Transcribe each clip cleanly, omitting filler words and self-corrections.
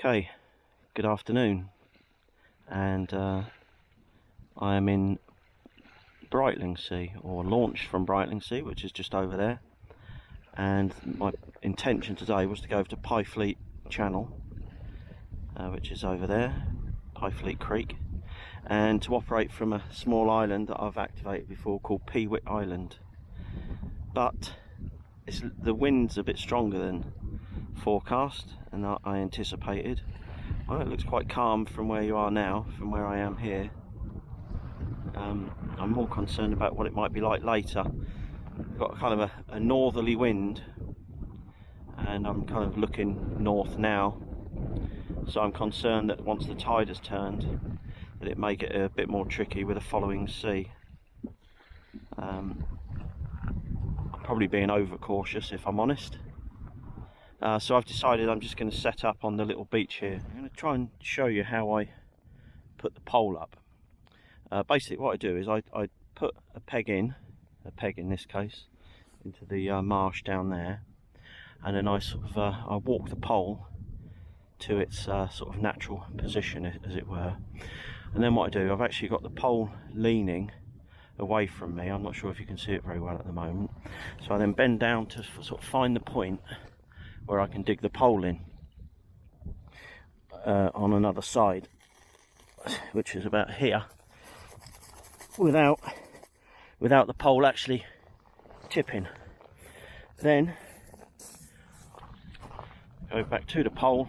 Okay, good afternoon, and I am in Brightlingsea, or launched from Brightlingsea, which is just over there. And my intention today was to go over to Pyfleet Channel, which is over there, Pyfleet Creek, and to operate from a small island that I've activated before called Peewit Island. But the wind's a bit stronger than forecast and I anticipated. Well, it looks quite calm from where you are now, from where I am here. I'm more concerned about what it might be like later. We've got kind of a northerly wind, and I'm kind of looking north now, so I'm concerned that once the tide has turned, that it may get a bit more tricky with a following sea. I'm probably being overcautious, if I'm honest. So I've decided I'm just going to set up on the little beach here. I'm going to try and show you how I put the pole up. Basically what I do is I put a peg in this case, into the marsh down there, and then I I walk the pole to its sort of natural position, as it were. And then what I do, I've actually got the pole leaning away from me. I'm not sure if you can see it very well at the moment. So I then bend down to sort of find the point where I can dig the pole in on another side, which is about here, without the pole actually tipping. Then go back to the pole.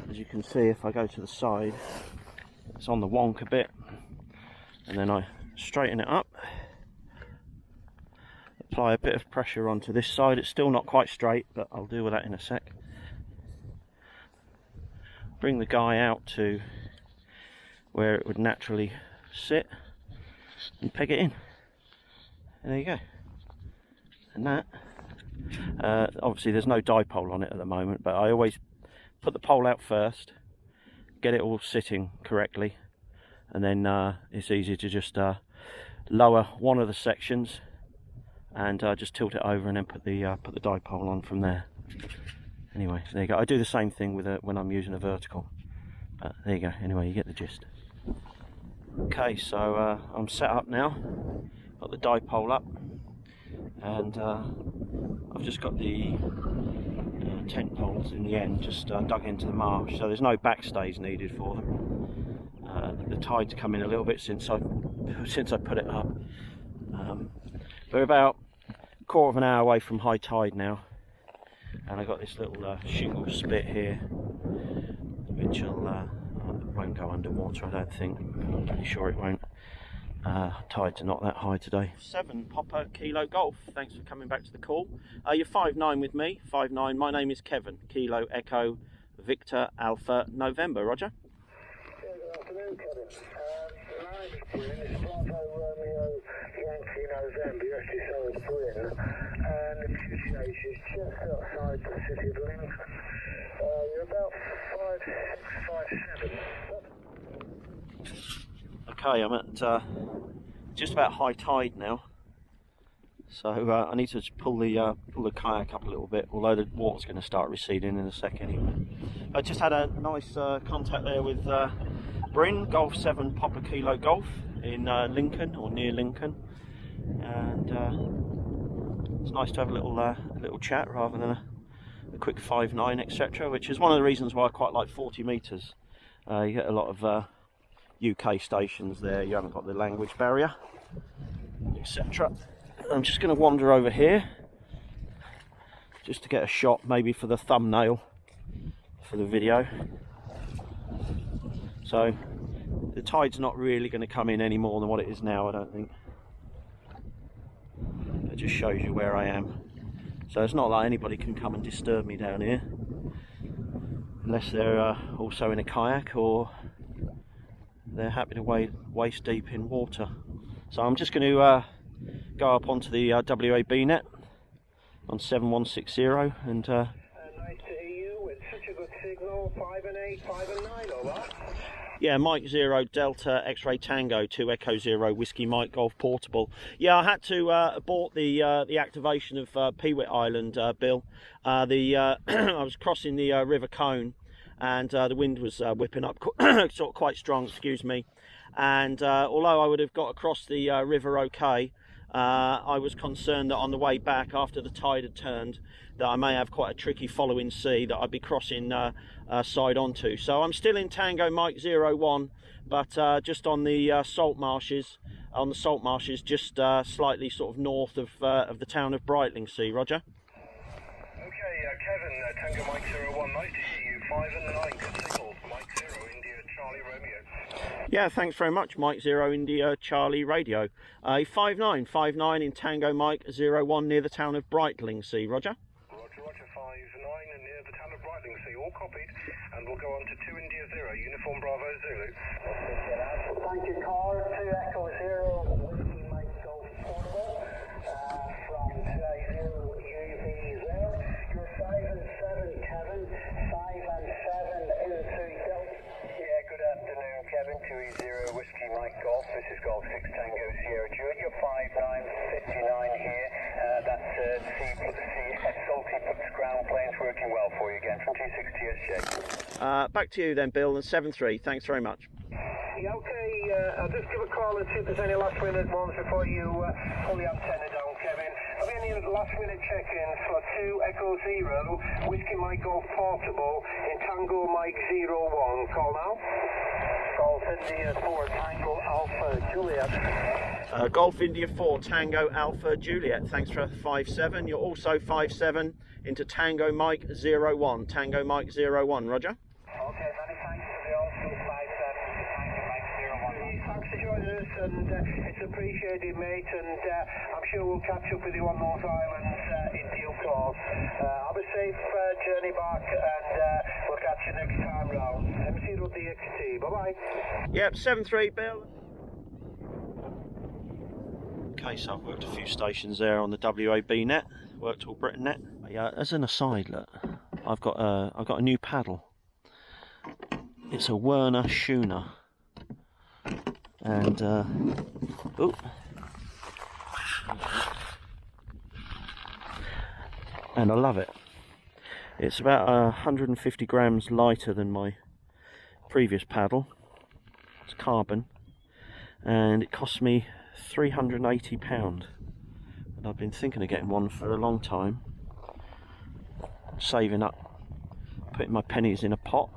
As you can see, if I go to the side, it's on the wonk a bit, and then I straighten it up, apply a bit of pressure onto this side. It's still not quite straight, but I'll deal with that in a sec. Bring the guy out to where it would naturally sit and peg it in, and there you go. And that obviously there's no dipole on it at the moment, but I always put the pole out first, get it all sitting correctly, and then it's easy to just lower one of the sections and just tilt it over, and then put the dipole on from there. Anyway, there you go. I do the same thing with when I'm using a vertical, but there you go. Anyway, you get the gist. Okay, so I'm set up now, got the dipole up, and I've just got the tent poles in the end just dug into the marsh, so there's no backstays needed for them. The tide's come in a little bit since I put it up. We're about a quarter of an hour away from high tide now, and I've got this little shingle spit here, which won't go underwater, I don't think. I'm pretty sure it won't. Tides are not that high today. 7 Papa Kilo Golf, thanks for coming back to the call. You're 5'9" with me, 5'9". My name is Kevin, Kilo Echo Victor Alpha November. Roger. Good afternoon, Kevin. My name's Bryn, it's Bravo Romeo Yankee November, you're actually saying Bryn, and the situation is just outside the city of Lincoln. You're about 5'6", 5'7". Okay, I'm at just about high tide now, so I need to just pull the kayak up a little bit, although the water's going to start receding in a sec anyway. I just had a nice contact there with Bryn, Golf 7 Papa Kilo Golf in Lincoln, or near Lincoln, and it's nice to have a little chat rather than a quick 5'9", etc., which is one of the reasons why I quite like 40 metres. You get a lot of UK stations there, you haven't got the language barrier, etc. I'm just going to wander over here just to get a shot, maybe for the thumbnail for the video. So the tide's not really going to come in any more than what it is now, I don't think. It just shows you where I am. So it's not like anybody can come and disturb me down here, unless they're also in a kayak, or they're happy to wade waist deep in water. So I'm just going to go up onto the WAB net on 7160 and nice to hear you with such a good signal. 5 and 8, 5 and 9, alright? Yeah, Mike 0 Delta X-Ray Tango 2 Echo 0 Whiskey Mike Golf Portable. Yeah, I had to abort the activation of Peewit Island, Bill. I was crossing the River Cone, and the wind was whipping up sort of quite strong, excuse me. And although I would have got across the river okay, I was concerned that on the way back after the tide had turned that I may have quite a tricky following sea that I'd be crossing side onto. So I'm still in Tango Mike 01, but just on the salt marshes, just slightly sort of north of the town of Brightlingsea. Roger. Okay, Kevin, Tango Mike 01, nice to hear you. 5 and 9, good signals. Mike 0, India, Charlie Romeo. Yeah, thanks very much, Mike 0 India Charlie Radio. 59 in Tango Mike 01 near the town of Brightlingsea. Roger. Roger, 5-9 and near the town of Brightlingsea, all copied, and we'll go on to 2 India 0, Uniform Bravo Zulu. Thank you, car, 2 Echo 0, Whiskey Mike Golf Portable, from 2 UV there. You're 5 and 7, Kevin, 5 and 7 into Delta. Yeah, good afternoon, Kevin, 2E0, Whiskey Mike Golf, this is Golf 6 Tango Sierra Jude, you're 59 here, that's Salty Brooks ground planes working well for you again from 260SJ. Back to you then, Bill, and 73. Thanks very much. Yeah, okay, I'll just give a call and see if there's any last minute ones before you pull the antenna down, Kevin. Have you any last minute check-ins for 2 Echo 0, Whiskey Mike Golf Portable in Tango Mike 01? Call now. Golf India 4 Tango Alpha Juliet. Golf India 4 Tango Alpha Juliet. Thanks for 57. You're also 57 into Tango Mike 01. Tango Mike 01. Roger. Okay, many thanks for the also 57 to Tango Mike 01. Thanks for joining us, and it's appreciated, mate, and I'm sure we'll catch up with you on North Island in due course. Have a safe journey back, and we'll catch you next time round. MC.DXT, bye-bye. Yep, 7-3, Bill. Okay, so I've worked a few stations there on the WAB net, worked all Britain net. Yeah, as an aside, look, I've got a new paddle. It's a Werner Schooner, and and I love it. It's about 150 grams lighter than my previous paddle. It's carbon, and it cost me £380, and I've been thinking of getting one for a long time, saving up, putting my pennies in a pot,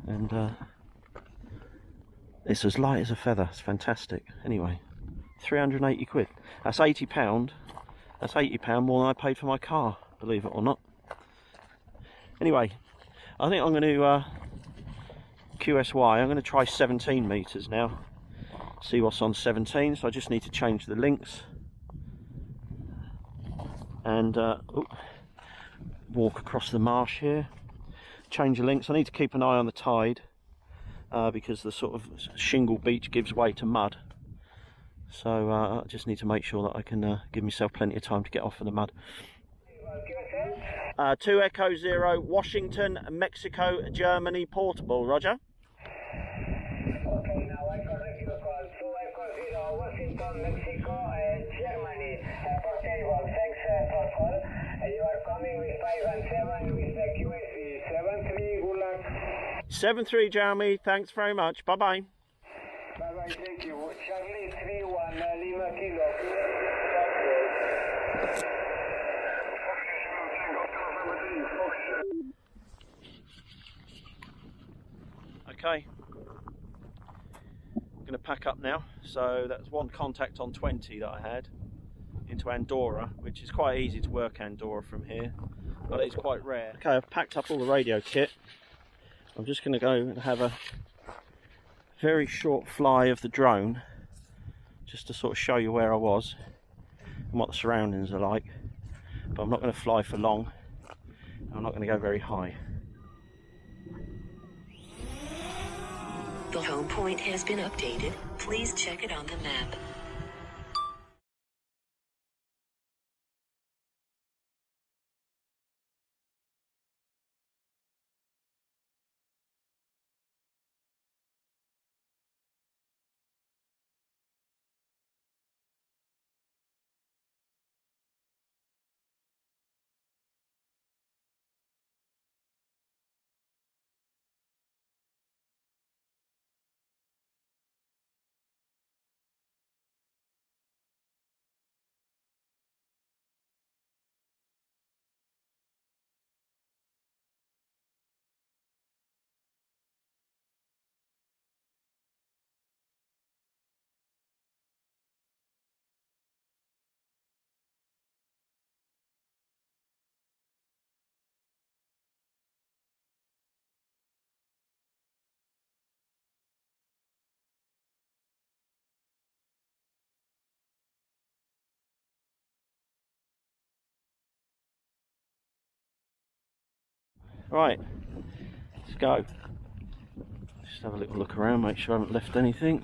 and it's as light as a feather. It's fantastic. Anyway, 380 quid. That's £80. That's £80 more than I paid for my car, believe it or not. Anyway, I think I'm going to QSY. I'm going to try 17 meters now, see what's on 17. So I just need to change the links and walk across the marsh here, change the links. I need to keep an eye on the tide because the sort of shingle beach gives way to mud, so I just need to make sure that I can give myself plenty of time to get off of the mud. 2 Echo 0 Washington, Mexico, Germany portable. Roger. Okay, now I correct your call. 2 Echo 0 Washington, Mexico, Germany. Portable, thanks for call. You are coming with 5 and 7 with the QSC. 7-3, good luck. 7-3, Jeremy. Thanks very much. Bye bye. Bye bye, thank you. Charlie 3-1, Lima Kilo. Okay, I'm going to pack up now. So that's one contact on 20 that I had into Andorra, which is quite easy to work Andorra from here, but it's quite rare. Okay, I've packed up all the radio kit. I'm just going to go and have a very short fly of the drone, just to sort of show you where I was and what the surroundings are like, but I'm not going to fly for long. I'm not going to go very high. The home point has been updated. Please check it on the map. Right, let's go. Just have a little look around, make sure I haven't left anything.